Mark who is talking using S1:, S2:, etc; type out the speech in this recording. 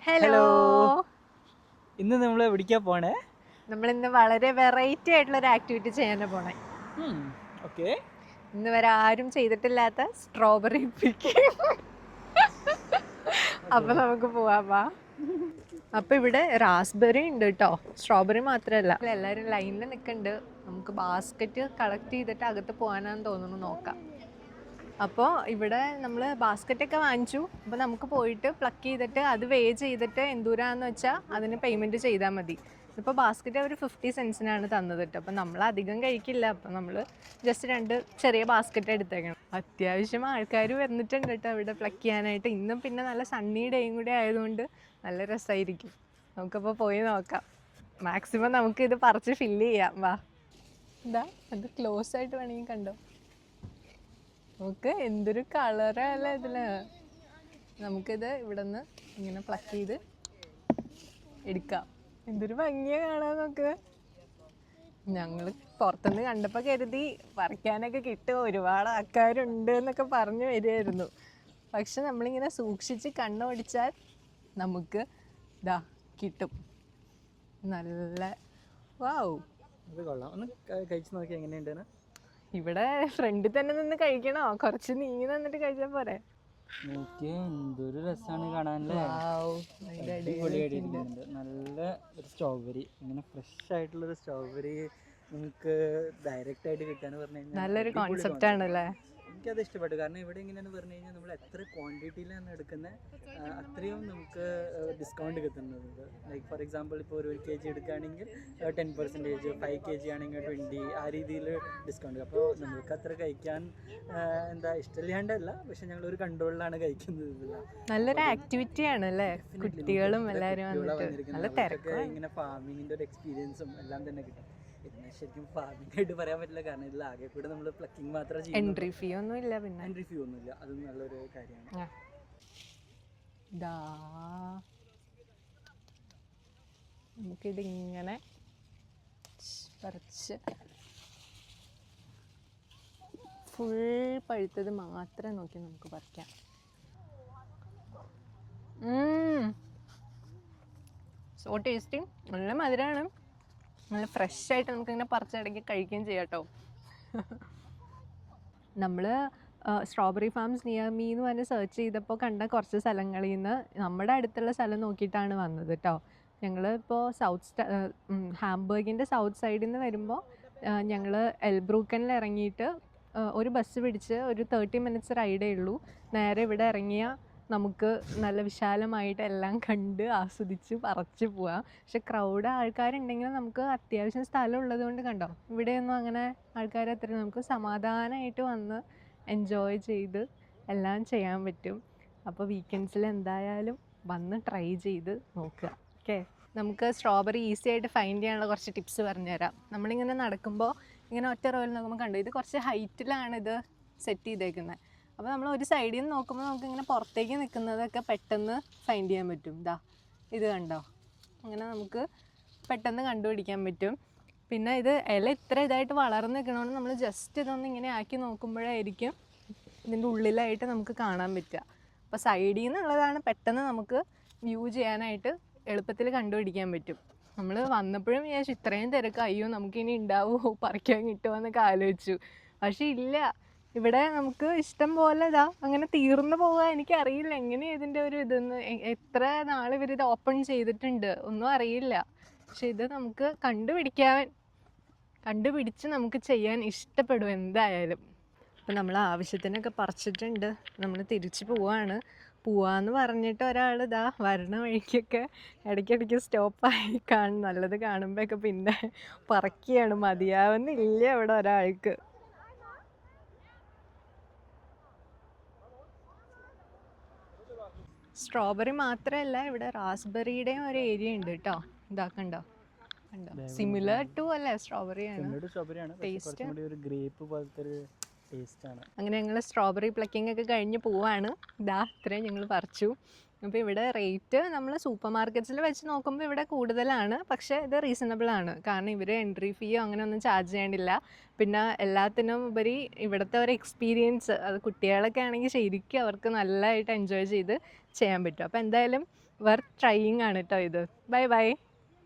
S1: Hello.
S2: Hello. ഇന്ന് നമ്മൾ എവിടേക്കാ പോണേ?
S1: നമ്മളിന്ന് വളരെ വെറൈറ്റി ആയിട്ടുള്ള ഒരു ആക്ടിവിറ്റി ചെയ്യാനാണ് പോണേ.
S2: ഓക്കെ.
S1: ഇന്ന് വരെ ആരും ചെയ്തിട്ടില്ലാത്ത സ്ട്രോബെറി പിക്കിംഗ്. അപ്പൊ നമുക്ക് പോവാ. അപ്പൊ ഇവിടെ റാസ്ബെറി ഉണ്ട് കേട്ടോ, സ്ട്രോബെറി മാത്രമല്ല. എല്ലാവരും ലൈനിൽ നിൽക്കുന്നുണ്ട്. നമുക്ക് ബാസ്ക്കറ്റ് കളക്ട് ചെയ്തിട്ട് അകത്ത് പോകാനാന്ന് തോന്നുന്നു, നോക്കാം. അപ്പോൾ ഇവിടെ നമ്മൾ ബാസ്ക്കറ്റൊക്കെ വാങ്ങിച്ചു. അപ്പോൾ നമുക്ക് പോയിട്ട് പ്ലക്ക് ചെയ്തിട്ട് അത് വേ ചെയ്തിട്ട് എന്തൂരാന്ന് വെച്ചാൽ അതിന് പേയ്മെൻറ്റ് ചെയ്താൽ മതി. ഇപ്പോൾ ബാസ്ക്കറ്റ് അവർ 50 സെൻസിനാണ് തന്നത് കേട്ടോ. അപ്പോൾ നമ്മൾ അധികം കഴിക്കില്ല. അപ്പോൾ നമ്മൾ ജസ്റ്റ് 2 ചെറിയ ബാസ്ക്കറ്റ് എടുത്തേക്കണം. അത്യാവശ്യം ആൾക്കാർ വന്നിട്ടുണ്ട് കേട്ടോ ഇവിടെ പ്ലക്ക് ചെയ്യാനായിട്ട്. ഇന്നും പിന്നെ നല്ല സണ്ണി ഡേയും കൂടി ആയതുകൊണ്ട് നല്ല രസമായിരിക്കും. നമുക്കപ്പോൾ പോയി നോക്കാം. മാക്സിമം നമുക്കിത് പറിച്ച് ഫില്ല് ചെയ്യാം. വാ, എന്താ അത് ക്ലോസ് ആയിട്ട് വേണമെങ്കിൽ കണ്ടോ. നമുക്ക് എന്തൊരു കളറല്ലേ ഇതില്. നമുക്കിത് ഇവിടെ നിന്ന് ഇങ്ങനെ പ്ലക്ക് ചെയ്ത് എടുക്കാം. എന്തൊരു ഭംഗിയാ കാണാൻ. നോക്ക്, ഞങ്ങൾ പുറത്തുനിന്ന് കണ്ടപ്പോൾ കരുതി പറിക്കാനൊക്കെ കിട്ടും, ഒരുപാട് ആൾക്കാരുണ്ട് എന്നൊക്കെ പറഞ്ഞു വരുമായിരുന്നു. പക്ഷെ നമ്മളിങ്ങനെ സൂക്ഷിച്ച് കണ്ണോടിച്ചാൽ നമുക്ക് ഇതാ കിട്ടും. നല്ല വാവ്.
S2: ഇത് കൊള്ളാം. ഒന്ന് കഴിച്ചു നോക്കി എങ്ങനെയുണ്ടെന്ന്.
S1: ഇവിടെ ഫ്രണ്ടിൽ തന്നെ നിന്ന് കഴിക്കണോ? കുറച്ച് നീങ്ങി നിന്നിട്ട് കഴിച്ചാൽ പോരെ?
S2: എന്തൊരു രസമാണ് കാണാനല്ലേ. അടിപൊളിയായിട്ടിരിക്കുന്നുണ്ട്. നല്ല ഒരു സ്ട്രോബെറി, ഇങ്ങനെ ഫ്രഷ് ആയിട്ടുള്ളൊരു സ്ട്രോബെറി നമുക്ക് ഡയറക്റ്റ് ആയിട്ട് കിട്ടാന്ന് പറഞ്ഞു കഴിഞ്ഞാൽ
S1: നല്ലൊരു കോൺസെപ്റ്റ് ആണല്ലേ.
S2: എനിക്കത് ഇഷ്ടപ്പെട്ടു. കാരണം ഇവിടെ എങ്ങനെയാന്ന് പറഞ്ഞു കഴിഞ്ഞാൽ നമ്മൾ എത്ര ക്വാണ്ടിറ്റിയിലാണ് എടുക്കുന്നത് അത്രയും നമുക്ക് ഡിസ്കൗണ്ട് കിട്ടുന്നത്. ലൈക്ക് ഫോർ എക്സാമ്പിൾ ഇപ്പോൾ ഒരു kg എടുക്കുകയാണെങ്കിൽ 10%, 5 kg ആണെങ്കിൽ 20, ആ രീതിയിൽ ഡിസ്കൗണ്ട്. അപ്പോൾ നമുക്ക് അത്ര കഴിക്കാൻ എന്താ ഇഷ്ടമില്ലാണ്ടല്ല, പക്ഷെ ഞങ്ങൾ ഒരു കൺട്രോളിലാണ് കഴിക്കുന്നത്.
S1: നല്ലൊരു ആക്ടിവിറ്റി ആണ് അല്ലേ. കുട്ടികളും എല്ലാവരും നല്ല തിരക്ക്.
S2: ഇങ്ങനെ ഫാമിങ്ങിൻ്റെ ഒരു എക്സ്പീരിയൻസും എല്ലാം തന്നെ കിട്ടും. പിന്നെ ശരിക്കും ഫാമിംഗ് ആയിട്ട് പറയാൻ പറ്റില്ല, കാരണം ഇതിൽ ആകെ കൂടെ നമ്മൾ പ്ലക്കിംഗ് മാത്രമേ ചെയ്യും.
S1: എൻട്രി ഫീ ഒന്നും ഇല്ല. പിന്നെ
S2: എൻട്രി ഫീ ഒന്നുമില്ല, അതും നല്ലൊരു കാര്യമാണ്.
S1: നമുക്കിതിങ്ങനെ പറിച്ച് ഫുൾ പഴുത്തത് മാത്രം നോക്കി നമുക്ക് പറിക്കാം. സോ ടേസ്റ്റി, നല്ല മധുരമാണ്. നല്ല ഫ്രഷ് ആയിട്ട് നമുക്കിങ്ങനെ പറിച്ചിടയ്ക്ക് കഴിക്കുകയും ചെയ്യാം കേട്ടോ. നമ്മൾ സ്ട്രോബെറി ഫാംസ് നിയർ മീ എന്ന് പറഞ്ഞ് സെർച്ച് ചെയ്തപ്പോൾ കണ്ട കുറച്ച് സ്ഥലങ്ങളിൽ നിന്ന് നമ്മുടെ അടുത്തുള്ള സ്ഥലം നോക്കിയിട്ടാണ് വന്നത് കേട്ടോ. ഞങ്ങൾ ഇപ്പോൾ ഹാംബർഗിൻ്റെ സൗത്ത് സൈഡിൽ നിന്ന് വരുമ്പോൾ ഞങ്ങൾ എൽബ്രൂക്കനിൽ ഇറങ്ങിയിട്ട് ഒരു ബസ് പിടിച്ച് ഒരു 30 മിനിറ്റ്സ് റൈഡേ ഉള്ളൂ. നേരെ ഇവിടെ ഇറങ്ങിയാൽ നമുക്ക് നല്ല വിശാലമായിട്ട് എല്ലാം കണ്ട് ആസ്വദിച്ച് പറിച്ച് പോവാം. പക്ഷെ ക്രൗഡ് ആൾക്കാരുണ്ടെങ്കിൽ നമുക്ക് അത്യാവശ്യം സ്ഥലം ഉള്ളത് കൊണ്ട് കണ്ടോ, ഇവിടെയൊന്നും അങ്ങനെ ആൾക്കാർ അത്ര, നമുക്ക് സമാധാനമായിട്ട് വന്ന് എൻജോയ് ചെയ്ത് എല്ലാം ചെയ്യാൻ പറ്റും. അപ്പോൾ വീക്കെൻഡ്സിൽ എന്തായാലും വന്ന് ട്രൈ ചെയ്ത് നോക്കുക. ഓക്കെ, നമുക്ക് സ്ട്രോബെറി ഈസി ആയിട്ട് ഫൈൻഡ് ചെയ്യാനുള്ള കുറച്ച് ടിപ്സ് പറഞ്ഞുതരാം. നമ്മളിങ്ങനെ നടക്കുമ്പോൾ ഇങ്ങനെ ഒറ്റ റോയിൽ നോക്കുമ്പോൾ കണ്ടു, ഇത് കുറച്ച് ഹൈറ്റിലാണ് ഇത് സെറ്റ് ചെയ്തേക്കുന്നത്. അപ്പോൾ നമ്മൾ ഒരു സൈഡിൽ നിന്ന് നോക്കുമ്പോൾ നമുക്കിങ്ങനെ പുറത്തേക്ക് നിൽക്കുന്നതൊക്കെ പെട്ടെന്ന് ഫൈൻഡ് ചെയ്യാൻ പറ്റും. ഇത് കണ്ടോ, അങ്ങനെ നമുക്ക് പെട്ടെന്ന് കണ്ടുപിടിക്കാൻ പറ്റും. പിന്നെ ഇത് ഇല ഇത്ര ഇതായിട്ട് വളർന്ന് നിൽക്കണമെന്ന് നമ്മൾ ജസ്റ്റ് ഇതൊന്ന് ഇങ്ങനെ ആക്കി നോക്കുമ്പോഴായിരിക്കും ഇതിൻ്റെ ഉള്ളിലായിട്ട് നമുക്ക് കാണാൻ പറ്റുക. അപ്പോൾ സൈഡിൽ നിന്നുള്ളതാണ് പെട്ടെന്ന് നമുക്ക് വ്യൂ ചെയ്യാനായിട്ട് എളുപ്പത്തിൽ കണ്ടുപിടിക്കാൻ പറ്റും. നമ്മൾ വന്നപ്പോഴും വിചാരിച്ചു ഇത്രയും തിരക്ക്, അയ്യോ നമുക്കിനി ഉണ്ടാവുമോ, പറിക്കാൻ കിട്ടുമോ എന്നൊക്കെ ആലോചിച്ചു. പക്ഷേ ഇല്ല, ഇവിടെ നമുക്ക് ഇഷ്ടം പോലെ അങ്ങനെ തീർന്നു പോകാൻ. എനിക്കറിയില്ല എങ്ങനെയാണ് ഇതിൻ്റെ ഒരു ഇതെന്ന്, എത്ര നാൾ ഇവരിത് ഓപ്പൺ ചെയ്തിട്ടുണ്ട് ഒന്നും അറിയില്ല. പക്ഷെ ഇത് നമുക്ക് കണ്ടുപിടിച്ച് നമുക്ക് ചെയ്യാൻ ഇഷ്ടപ്പെടും എന്തായാലും. അപ്പം നമ്മൾ ആവശ്യത്തിനൊക്കെ പറിച്ചിട്ടുണ്ട്. നമ്മൾ തിരിച്ച് പോവാന്ന് പറഞ്ഞിട്ട് ഒരാൾ വരണ വഴിക്കൊക്കെ ഇടയ്ക്കിടയ്ക്ക് സ്റ്റോപ്പായി നല്ലത് കാണുമ്പോഴൊക്കെ പിന്നെ പറിക്കുകയാണ്. മതിയാവുന്നില്ല ഇവിടെ ഒരാൾക്ക്. സ്ട്രോബെറി മാത്രമല്ല, ഇവിടെ റാസ്ബെറിയുടെയും ഒരു ഏരിയ ഉണ്ട് കേട്ടോ. കണ്ടോ, സിമിലർ ടു അല്ലേ, സ്ട്രോബെറി ആണ് ടേസ്റ്റ്. അങ്ങനെ ഞങ്ങൾ സ്ട്രോബെറി പ്ലക്കിംഗ് ഒക്കെ കഴിഞ്ഞ് പോവാണ്. ഇത്രയും ഞങ്ങൾ പറിച്ചു. അപ്പോൾ ഇവിടെ റേറ്റ് നമ്മൾ സൂപ്പർ മാർക്കറ്റ്സിൽ വെച്ച് നോക്കുമ്പോൾ ഇവിടെ കൂടുതലാണ്, പക്ഷേ ഇത് റീസണബിൾ ആണ്. കാരണം ഇവർ എൻട്രി ഫീയോ അങ്ങനെ ഒന്നും ചാർജ് ചെയ്യേണ്ടില്ല. പിന്നെ എല്ലാത്തിനും ഉപരി ഇവിടുത്തെ ഒരു എക്സ്പീരിയൻസ്, അത് കുട്ടികളൊക്കെ ആണെങ്കിൽ ശരിക്കും അവർക്ക് നല്ലതായിട്ട് എൻജോയ് ചെയ്ത് ചെയ്യാൻ പറ്റും. അപ്പോൾ എന്തായാലും വർത്ത് ട്രൈയിങ് ആണ് കേട്ടോ ഇത്. Bye bye.